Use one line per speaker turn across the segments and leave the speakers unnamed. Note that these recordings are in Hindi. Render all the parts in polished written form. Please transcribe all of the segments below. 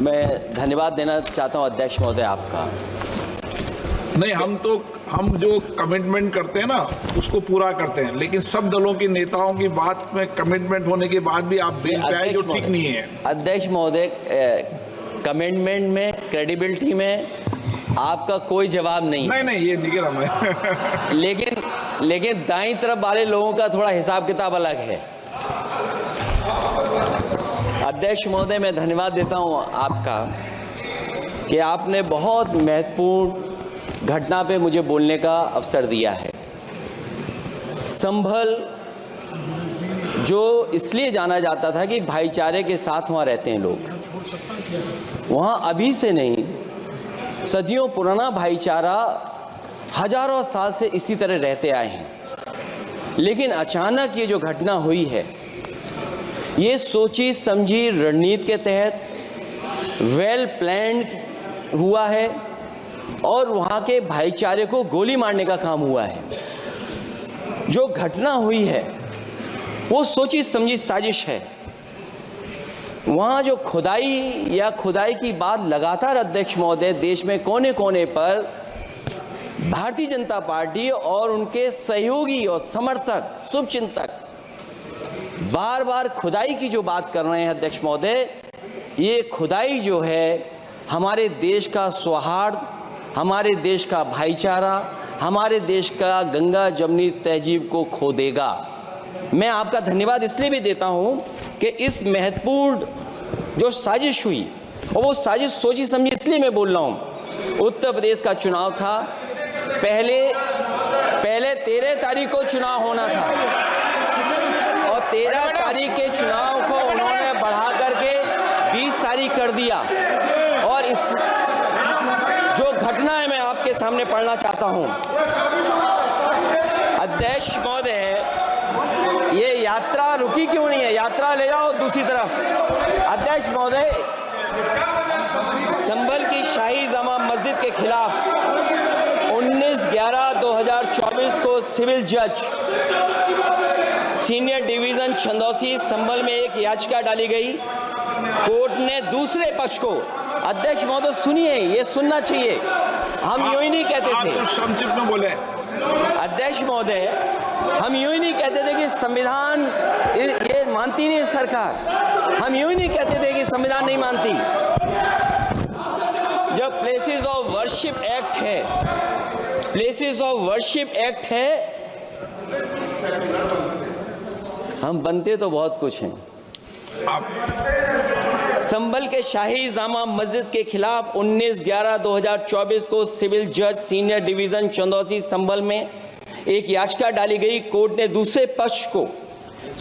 मैं धन्यवाद देना चाहता हूं अध्यक्ष महोदय आपका।
नहीं, हम जो कमिटमेंट करते हैं ना उसको पूरा करते हैं, लेकिन सब दलों के नेताओं की बात में कमिटमेंट होने के बाद भी आप बेल पे आए जो ठीक नहीं है।
अध्यक्ष महोदय, कमिटमेंट में, क्रेडिबिलिटी में आपका कोई जवाब नहीं।
नहीं, ये नहीं कह रहा मैं।
लेकिन दाईं तरफ वाले लोगों का थोड़ा हिसाब किताब अलग है। अध्यक्ष महोदय, मैं धन्यवाद देता हूं आपका कि आपने बहुत महत्वपूर्ण घटना पे मुझे बोलने का अवसर दिया है। संभल जो इसलिए जाना जाता था कि भाईचारे के साथ वहाँ रहते हैं लोग, वहाँ अभी से नहीं, सदियों पुराना भाईचारा हजारों साल से इसी तरह रहते आए हैं। लेकिन अचानक ये जो घटना हुई है, ये सोची समझी रणनीति के तहत वेल प्लान्ड हुआ है और वहाँ के भाईचारे को गोली मारने का काम हुआ है। जो घटना हुई है वो सोची समझी साजिश है। वहाँ जो खुदाई की बात लगातार अध्यक्ष महोदय देश में कोने कोने पर भारतीय जनता पार्टी और उनके सहयोगी और समर्थक, शुभचिंतक बार बार खुदाई की जो बात कर रहे हैं अध्यक्ष महोदय, ये खुदाई जो है हमारे देश का सौहार्द, हमारे देश का भाईचारा, हमारे देश का गंगा जमनी तहजीब को खो देगा। मैं आपका धन्यवाद इसलिए भी देता हूं कि इस महत्वपूर्ण जो साजिश हुई, और वो साजिश सोची समझी इसलिए मैं बोल रहा हूं। उत्तर प्रदेश का चुनाव था, पहले 13 तारीख को चुनाव होना था और 13 तारीख के चुनाव को उन्होंने बढ़ा करके 20 तारीख कर दिया। और इस जो घटना है मैं आपके सामने पढ़ना चाहता हूं। अध्यक्ष महोदय, ये यात्रा रुकी क्यों नहीं है? यात्रा ले जाओ दूसरी तरफ। अध्यक्ष महोदय, संभल की शाही जामा मस्जिद के खिलाफ 19/11/2024 को सिविल जज सीनियर डिवीजन छंदौसी संभल में एक याचिका डाली गई। कोर्ट ने दूसरे पक्ष को, अध्यक्ष महोदय सुनिए, ये सुनना चाहिए, हम यूं ही नहीं कहते थे।
आप संक्षिप्त में बोले।
अध्यक्ष महोदय, हम यूं ही नहीं कहते थे कि संविधान ये मानती नहीं सरकार। हम यूं ही नहीं कहते थे कि संविधान नहीं मानती। जब प्लेसेस ऑफ वर्शिप एक्ट है, प्लेसेस ऑफ वर्शिप एक्ट है, हम बनते तो बहुत कुछ हैं। संभल के शाही जामा मस्जिद के खिलाफ 19/11/2024 को सिविल जज सीनियर डिवीजन चंदौसी संभल में एक याचिका डाली गई। कोर्ट ने दूसरे पक्ष को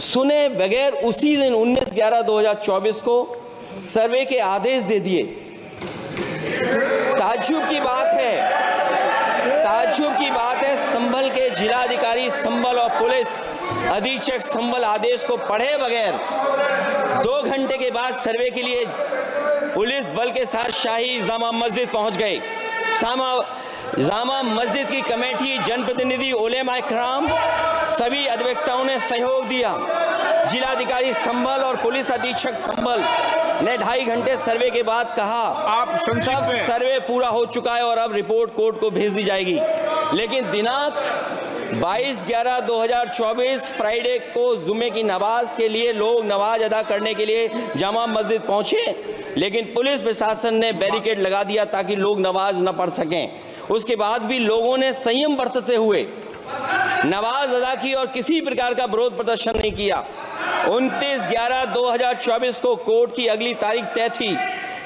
सुने बगैर उसी दिन 19/11/2024 को सर्वे के आदेश दे दिए। ताज्जुब की बात है, संभल के जिलाधिकारी संभल और पुलिस अधीक्षक संभल आदेश को पढ़े बगैर 2 घंटे के बाद सर्वे के लिए पुलिस बल के साथ शाही जामा मस्जिद पहुंच गए। जामा मस्जिद की कमेटी, जनप्रतिनिधि, उलेमा इकराम, सभी अधिवक्ताओं ने सहयोग दिया। जिलाधिकारी संभल और पुलिस अधीक्षक संभल ने 2.5 घंटे सर्वे के बाद कहा,
आप
सब सर्वे पूरा हो चुका है और अब रिपोर्ट कोर्ट को भेज दी जाएगी। लेकिन दिनांक 22/11/2024 फ्राइडे को जुमे की नमाज के लिए लोग नमाज अदा करने के लिए जामा मस्जिद पहुंचे, लेकिन पुलिस प्रशासन ने बैरिकेड लगा दिया ताकि लोग नमाज न पढ़ सकें। उसके बाद भी लोगों ने संयम बरतते हुए नमाज अदा की और किसी प्रकार का विरोध प्रदर्शन नहीं किया। 29/11/2024 को कोर्ट की अगली तारीख तय थी।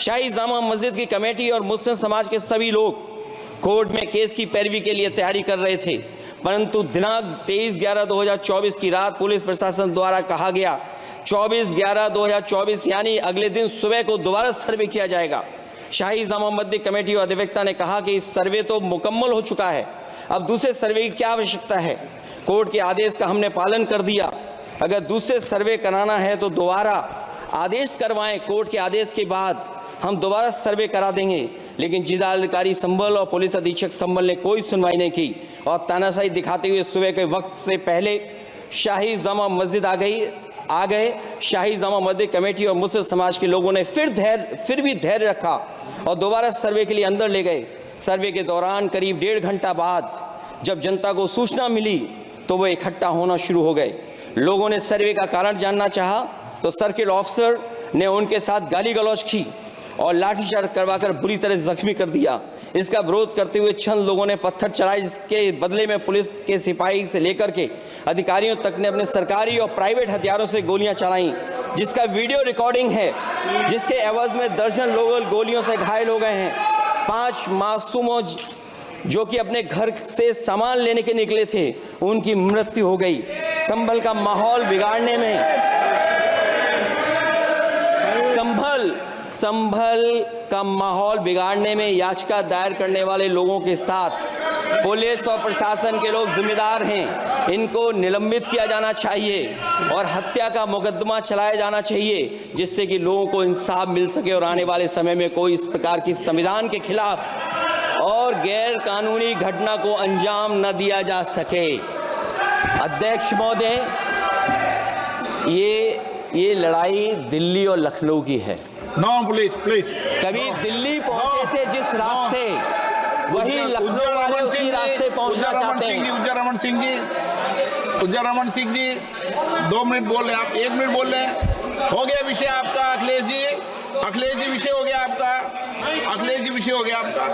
शाही जामा मस्जिद की कमेटी और मुस्लिम समाज के सभी लोग कोर्ट में केस की पैरवी के लिए तैयारी कर रहे थे, परंतु दिनांक 23/11/2024 की रात पुलिस प्रशासन द्वारा कहा गया 24/11/2024 यानी अगले दिन सुबह को दोबारा सर्वे किया जाएगा। शाही जामा मस्जिद कमेटी और अधिवक्ता ने कहा कि इस सर्वे तो मुकम्मल हो चुका है, अब दूसरे सर्वे की क्या आवश्यकता है। कोर्ट के आदेश का हमने पालन कर दिया। अगर दूसरे सर्वे कराना है तो दोबारा आदेश करवाएं। कोर्ट के आदेश के बाद हम दोबारा सर्वे करा देंगे। लेकिन जिलाधिकारी संभल और पुलिस अधीक्षक संभल ने कोई सुनवाई नहीं की और तानाशाही दिखाते हुए सुबह के वक्त से पहले शाही जामा मस्जिद आ गई। आ गए। शाही जामा मस्जिद कमेटी और मुस्लिम समाज के लोगों ने फिर भी धैर्य रखा और दोबारा सर्वे के लिए अंदर ले गए। सर्वे के दौरान करीब 1.5 घंटा बाद जब जनता को सूचना मिली तो वो इकट्ठा होना शुरू हो गए। लोगों ने सर्वे का कारण जानना चाहा तो सर्किल ऑफिसर ने उनके साथ गाली गलौज की और लाठीचार्ज करवाकर बुरी तरह जख्मी कर दिया। इसका विरोध करते हुए चंद लोगों ने पत्थर चलाए, जिसके बदले में पुलिस के सिपाही से लेकर के अधिकारियों तक ने अपने सरकारी और प्राइवेट हथियारों से गोलियां चलाईं, जिसका वीडियो रिकॉर्डिंग है, जिसके एवज में दर्जन लोग गोलियों से घायल हो गए हैं। 5 मासूमों जो कि अपने घर से सामान लेने के निकले थे, उनकी मृत्यु हो गई। संभल का माहौल बिगाड़ने में संभल का माहौल बिगाड़ने में याचिका दायर करने वाले लोगों के साथ पुलिस और प्रशासन के लोग जिम्मेदार हैं। इनको निलंबित किया जाना चाहिए और हत्या का मुकदमा चलाया जाना चाहिए, जिससे कि लोगों को इंसाफ मिल सके और आने वाले समय में कोई इस प्रकार की संविधान के खिलाफ और गैर कानूनी घटना को अंजाम न दिया जा सके। अध्यक्ष महोदय, ये लड़ाई दिल्ली और लखनऊ की है।
नो प्लीज
कभी दिल्ली पहुंचे थे जिस रास्ते, वही लखनऊ वाले उसी रास्ते पहुंचना चाहते हैं।
उज्जर रमन सिंह जी 2 मिनट बोल रहे हैं, आप 1 मिनट बोल रहे हैं। हो गया विषय आपका अखिलेश जी विषय हो गया आपका। अखिलेश जी विषय हो गया आपका।